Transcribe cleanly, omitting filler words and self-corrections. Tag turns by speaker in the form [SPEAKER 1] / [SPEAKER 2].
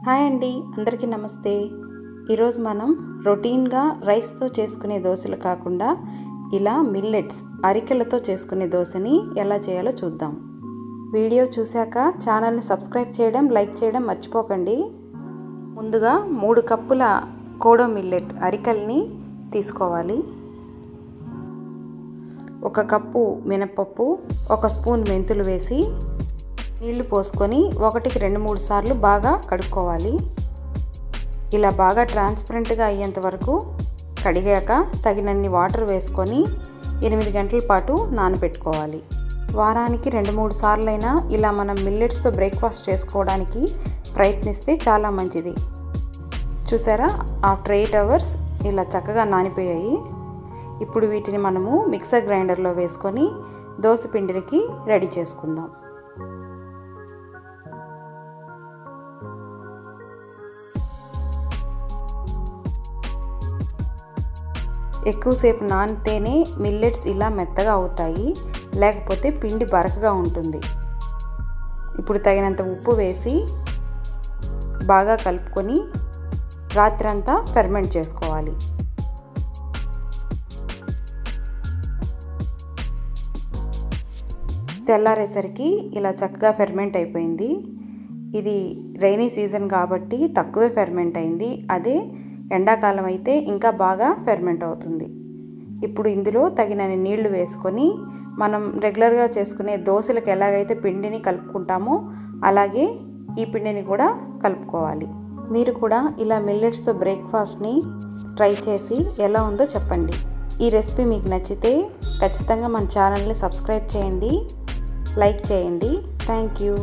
[SPEAKER 1] Hi అండి, అందరికీ నమస్తే. ఈరోజు మనం రొటీన్గా రైస్తో చేసుకునే దోశలు కాకుండా ఇలా మిల్లెట్స్ అరికెలతో చేసుకునే దోశని ఎలా చేయాలో చూద్దాం. వీడియో చూశాక ఛానల్ని సబ్స్క్రైబ్ చేయడం, లైక్ చేయడం మర్చిపోకండి. ముందుగా 3 కప్పుల కోడో మిల్లెట్ అరికెల్ని తీసుకోవాలి. 1 కప్పు మినపప్పు, 1 స్పూన్ మెంతులు వేసి నీళ్లు పోసుకొని 1కి 2-3 సార్లు బాగా కడుక్కోవాలి. ఇలా బాగా ట్రాన్స్పరెంట్గా అయ్యేంత వరకు కడిగాక తగినన్ని వాటర్ వేసుకొని 8 గంటల పాటు నానబెట్టుకోవాలి. వారానికి 2-3 సార్లైనా ఇలా మనం మిల్లెట్స్తో బ్రేక్ఫాస్ట్ చేసుకోవడానికి ప్రయత్నిస్తే చాలా మంచిది. చూసారా, ఆఫ్టర్ 8 అవర్స్ ఇలా చక్కగా నానిపోయాయి. ఇప్పుడు వీటిని మనము మిక్సర్ గ్రైండర్లో వేసుకొని దోశ పిండికి రెడీ చేసుకుందాం. ఎక్కువసేపు నానితేనే మిల్లెట్స్ ఇలా మెత్తగా అవుతాయి, లేకపోతే పిండి బరకగా ఉంటుంది. ఇప్పుడు తగినంత ఉప్పు వేసి బాగా కలుపుకొని రాత్రంతా ఫెర్మెంట్ చేసుకోవాలి. తెల్లారేసరికి ఇలా చక్కగా ఫెర్మెంట్ అయిపోయింది. ఇది రైనీ సీజన్ కాబట్టి తక్కువే ఫెర్మెంట్ అయింది. అదే ఎండాకాలం అయితే ఇంకా బాగా ఫెర్మెంట్ అవుతుంది. ఇప్పుడు ఇందులో తగినన్ని నీళ్లు వేసుకొని మనం రెగ్యులర్గా చేసుకునే దోశలకు ఎలాగైతే పిండిని కలుపుకుంటామో అలాగే ఈ పిండిని కూడా కలుపుకోవాలి. మీరు కూడా ఇలా మిల్లెట్స్తో బ్రేక్ఫాస్ట్ని ట్రై చేసి ఎలా ఉందో చెప్పండి. ఈ రెసిపీ మీకు నచ్చితే ఖచ్చితంగా మన ఛానల్ని సబ్స్క్రైబ్ చేయండి, లైక్ చేయండి. Thank you.